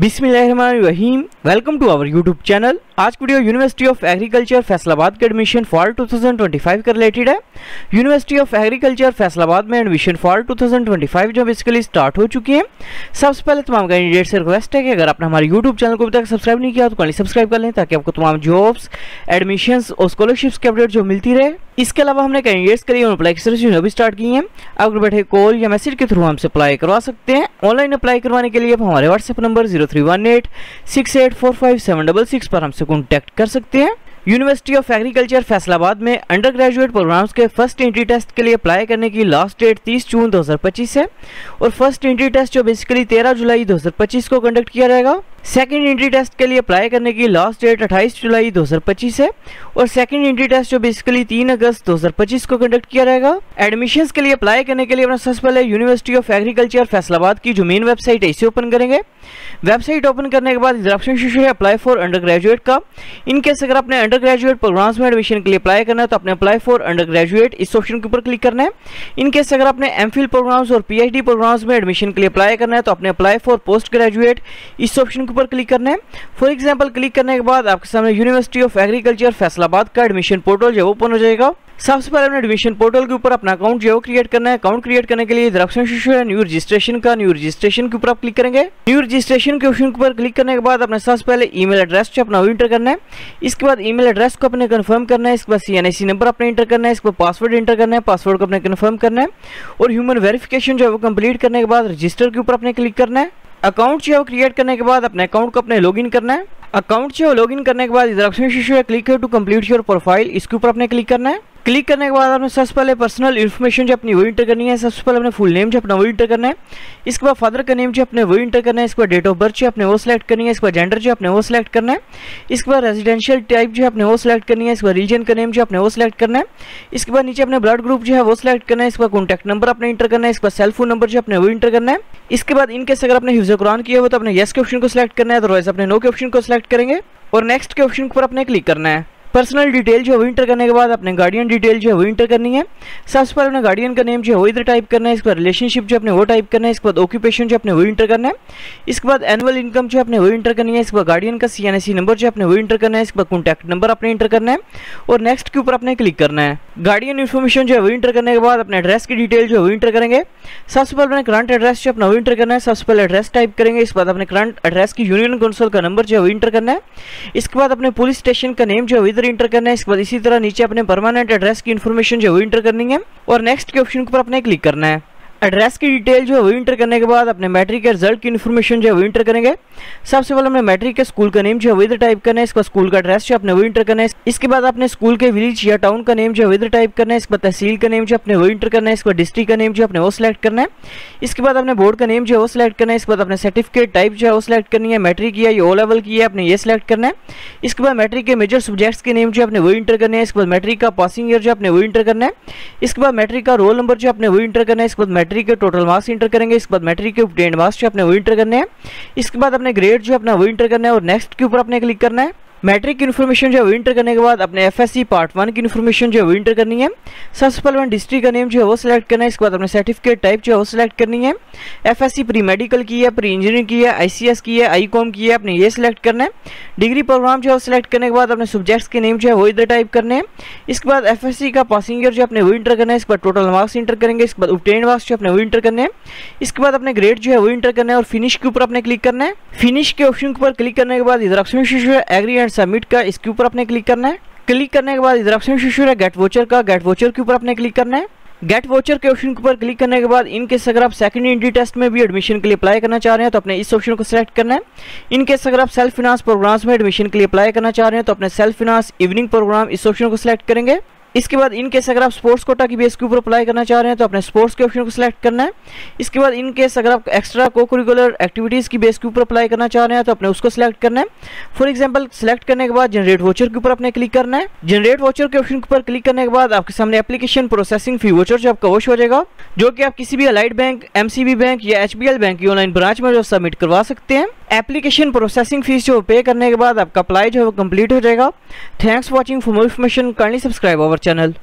बिस्मिल्लाहिर्रहमानिर्रहीम। Welcome to our YouTube channel. आज की video university of agriculture Faisalabad के एडमिशन फॉर 2025 का रिलेटेड है। यूनिवर्सिटी ऑफ एग्रीकल्चर फैसलाबाद में एडमिशन फॉर 2025 जो बेसिकली स्टार्ट हो चुकी है। सबसे पहले तमाम कैंडिडेट से रिक्वेस्ट है कि अगर आपने हमारे यूट्यूब चैनल को अभी तक सब्सक्राइब नहीं किया तो काइंडली सब्सक्राइब कर लें ताकि आपको तमाम जॉब्स, एडमिशंस और स्कॉलरशिप्स की अपडेट जो मिलती रहे। इसके अलावा हमने कैंडिडेट्स के लिए अप्लाई की सर्विस भी स्टार्ट की है। आप घर बैठे कॉल या मैसेज के थ्रू हमसे अप्लाई करवा सकते हैं। ऑनलाइन अप्लाई करवाने के लिए आप हमारे व्हाट्सएप नंबर 031868456766 पर हमसे कॉन्टैक्ट कर सकते हैं। यूनिवर्सिटी ऑफ एग्रीकल्चर फैसलाबाद में अंडर ग्रेजुएट प्रोग्राम्स के फर्स्ट एंट्री टेस्ट के लिए अप्लाई करने की लास्ट डेट 30 जून 2025 है और फर्स्ट एंट्री टेस्ट जो बेसिकली 13 जुलाई 2025 को कंडक्ट किया जाएगा। सेकंड एंट्री टेस्ट के लिए अप्लाई करने की लास्ट डेट 28 जुलाई 2025 है और सेकंड एंट्री टेस्ट जो बेसिकली 3 अगस्त 2025 को कंडक्ट किया जाएगा। एडमिशंस के लिए अप्लाई करने के लिए अपना सबसे पहले यूनिवर्सिटी ऑफ एग्रीकल्चर फैसलाबाद की जो मेन वेबसाइट है इसे ओपन करेंगे। वेबसाइट ओपन करने के बाद इधर ऑप्शन शो है अप्लाई फॉर अंडर ग्रेजुएट का। इनकेस अगर आपने अंडर ग्रेजुएट प्रोग्राम्स में एडमिशन के लिए अप्लाई करना है तो आपने अप्लाई फॉर अंडर ग्रेजुएट इस ऑप्शन के ऊपर क्लिक करना है। इनकेस अगर आपने एमफिल प्रोग्राम्स और पीएचडी प्रोग्राम्स में एडमिशन के लिए अप्लाई करना है तो आपने अप्लाई फॉर पोस्ट ग्रेजुएट इस ऑप्शन के ऊपर क्लिक करना है। फॉर एग्जाम्पल क्लिक करने के बाद आपके सामने यूनिवर्सिटी ऑफ एग्रीकल्चर फैसलाबाद का एडमिशन पोर्टल जो ओपन हो जाएगा। सबसे पहले अपने एडमिशन पोर्टल के ऊपर अपना अकाउंट जो क्रिएट करना है। अकाउंट क्रिएट करने के लिए इधर ऑप्शन शो है न्यू रजिस्ट्रेशन का। न्यू रजिस्ट्रेशन के ऊपर आप क्लिक करेंगे। न्यू रजिस्ट्रेशन के ऑप्शन के ऊपर क्लिक करने के बाद अपने सबसे पहले ईमेल एड्रेस जो अपना इंटर करना है। इसके बाद ईमेल एड्रेस को अपने कंफर्म करना है। इसके बाद CNIC नंबर अपने इंटर करना है। इसके बाद पासवर्ड इंटर करना है। पासवर्ड को अपने कंफर्म करना है और ह्यूमन वेरिफिकेशन जो है वो कंप्लीट करने के बाद रजिस्टर के ऊपर अपने क्लिक करना है। अकाउंट जो है क्रिएट करने के बाद अपने अकाउंट को अपने लॉगिन करना है। अकाउंट जो लॉगिन करने के बाद इधर ऑप्शन शो है click to complete your profile इसके ऊपर अपने क्लिक करना है। क्लिक करने के बाद आपने सबसे पहले पर्सनल इन्फॉर्मेशन जो अपनी वो इंटर करनी है। सबसे पहले अपने फुल नेम जो अपना वो इंटर करना है। इसके बाद फादर का नेम जो अपने वो इंटर करना है। इसके बाद डेट ऑफ बर्थ जो अपने वो सिलेक्ट करनी है। इसके बाद जेंडर जो अपने वो सिलेक्ट करना है। इसके बाद रेजिडेंशियल टाइप जो अपने वो सिलेक्ट करनी है। इसके बाद रीजन का नेम जो अपने वो सिलेक्ट करना है। इसके बाद नीचे अपने ब्लड ग्रुप जो है वो सिलेक्ट करना है। इसके बाद कॉन्टैक्ट नंबर अपने इंटर करना है। इसके बाद सेल फोन नंबर जो अपने वो इंटर करना है। इसके बाद इनकेस अगर आपने हिफ्ज़ कुरान किया हो तो अपने यस के ऑप्शन को सिलेक्ट करना है, अदरवाइज अपने नो के ऑप्शन को सिलेक्ट करेंगे और नेक्स्ट के ऑप्शन पर अपने क्लिक करना है। पर्सनल डिटेल जो है वो इंटर करने के बाद अपने गार्डियन डिटेल जो है वो इंटर करनी है। सबसे पहले अपने गार्डियन का नेम जो है वो इधर टाइप करना है। इसके बाद रिलेशनशिप जो अपने वो टाइप करना है। इसके बाद ऑक्यूपेशन जो अपने वो इंटर करना है। इसके बाद एनुअल इनकम जो अपने वो इंटर करनी है। इसके बाद गार्डियन का CNIC नंबर जो अपने वो इंटर करना है। इसके बाद कॉन्टैक्ट नंबर अपने इंटर करना है और नेक्स्ट के ऊपर अपने क्लिक करना है। गार्डियन इन्फॉर्मेशन जो है वो इंटर करने के बाद अपने एड्रेस की डिटेल जो है वो इंटर करेंगे। सबसे पहले अपने करंट एड्रेस जो अपना वो इंटर करना है। सबसे पहले एड्रेस टाइप करेंगे। इसके बाद अपने करंट एड्रेस की यूनियन काउंसिल का नंबर जो है वो इंटर करना है। इसके बाद अपने पुलिस स्टेशन का नेम जो है वो इधर इंटर करना है। इसके बाद इसी तरह नीचे अपने परमानेंट एड्रेस की इन्फॉर्मेशन जो है वो इंटर करनी है और नेक्स्ट के ऑप्शन पर अपने क्लिक करना है। एड्रेस की डिटेल जो है वो इंटर करने के बाद अपने मैट्रिक के रिजल्ट की इन्फॉर्मेशन जो है वो इंटर करेंगे। सबसे पहले अपने मैट्रिक के स्कूल का नेम जो है वो इधर टाइप करना है। इसका स्कूल का एड्रेस जो अपने वो इंटर करना है। इसके बाद अपने स्कूल के विलेज या टाउन का नेम जो है वो इधर टाइप करना है। इसके बाद तहसील का नेम जो अपने वो इंटर करना है। इसके बाद डिस्ट्रिक्ट का नेम जो अपने वो सिलेक्ट करना है। इसके बाद अपने बोर्ड का नेम जो है वो सिलेक्ट करना है। इसके बाद अपने सर्टिफिकेट टाइप जो है वो सिलेक्ट करनी है। मैट्रिक या O लेवल की है अपने ये सिलेक्ट करना है। इसके बाद मैट्रिक के मेजर सब्जेक्ट्स के नेम जो अपने वो इंटर करने हैं। इसके बाद मैट्रिक का पासिंग ईयर जो अपने वो इंटर करना है। इसके बाद मैट्रिक का रोल नंबर जो अपने वो इंटर करना है। इसके बाद मैट्रिक के टोटल मार्क्स इंटर करेंगे। इसके बाद मैट्रिक के ऑब्टेन्ड मार्क्स जो अपने वो इंटर करने हैं। इसके बाद अपने ग्रेड जो अपना वो इंटर करना है और नेक्स्ट के ऊपर अपने क्लिक करना है। मैट्रिक की इन्फॉर्मेशन जो है वो इंटर करने के बाद अपने FSC पार्ट 1 की इन्फॉर्मेशन जो है वो इंटर करनी है। सबसे पहले डिस्ट्रिक्ट का नेम जो है वो सिलेक्ट करना है। इसके बाद अपने सर्टिफिकेट टाइप जो है वो सिलेक्ट करनी है। FSC प्री मेडिकल की है, प्री इंजीनियरिंग की है, ICS की है, ICOM की है, अपने ये सिलेक्ट करना है। डिग्री प्रोग्राम जो है वो सिलेक्ट करने के बाद अपने सब्जेक्ट्स के नेम जो है वो इधर टाइप करने हैं। इसके बाद FSC का पासिंग ईयर जो अपने वो इंटर करना है। इसके बाद टोटल मार्क्स इंटर करेंगे। इसके बाद ऑब्टेन्ड मार्क्स जो अपने वो इंटर करने हैं। इसके बाद अपने ग्रेड जो है वो इंटर करना है और फिनिश के ऊपर अपने क्लिक करना है। फिनिश के ऑप्शन के ऊपर क्लिक करने के बाद इधर ऑप्शन शो है एग्री एंड सबमिट का, इसके ऊपर अपने क्लिक करना है। क्लिक करने के बाद इधर ऑप्शन शो है गेट वोचर का। गेट वोचर के ऊपर अपने क्लिक करना है। गेट वोचर के ऑप्शन के ऊपर क्लिक करने के बाद इनकेस अगर आप सेकंड एंट्री टेस्ट में भी एडमिशन के लिए अप्लाई करना चाह रहे हैं तो अपने इस ऑप्शन को सिलेक्ट करना है। इनकेस अगर आप सेल्फ फाइनेंस प्रोग्राम्स में एडमिशन के लिए अप्लाई करना चाह रहे हैं तो अपने सेल्फ फाइनेंस इवनिंग प्रोग्राम इस ऑप्शन को सिलेक्ट करेंगे। इसके बाद इनकेस अगर आप स्पोर्ट्स कोटा की बेस के ऊपर अप्लाई करना चाह रहे हैं तो अपने स्पोर्ट्स के ऑप्शन को सिलेक्ट करना है। इसके बाद इनकेस अगर आप एक्स्ट्रा को करिकुलर एक्टिविटीज़ की बेस के ऊपर अप्लाई करना चाह रहे हैं तो अपने उसको सिलेक्ट करना है। फॉर एग्जांपल सिलेक्ट करने के बाद जनरेट वोचर के ऊपर अपने क्लिक करना है। जनरेट वोचर के ऑप्शन के ऊपर क्लिक करने के बाद आपके सामने एप्लीकेशन प्रोसेसिंग फी वोचर जो आपका वोच हो जाएगा, जो कि आप किसी भी अलाइड बैंक, MCB बैंक या HBL बैंक की ऑनलाइन ब्रांच में जो सबमिट करवा सकते हैं। एप्लीकेशन प्रोसेसिंग फीस जो पे करने के बाद आपका अप्लाई जो है वो कंप्लीट हो जाएगा। Thanks for watching. For more information kindly subscribe our channel.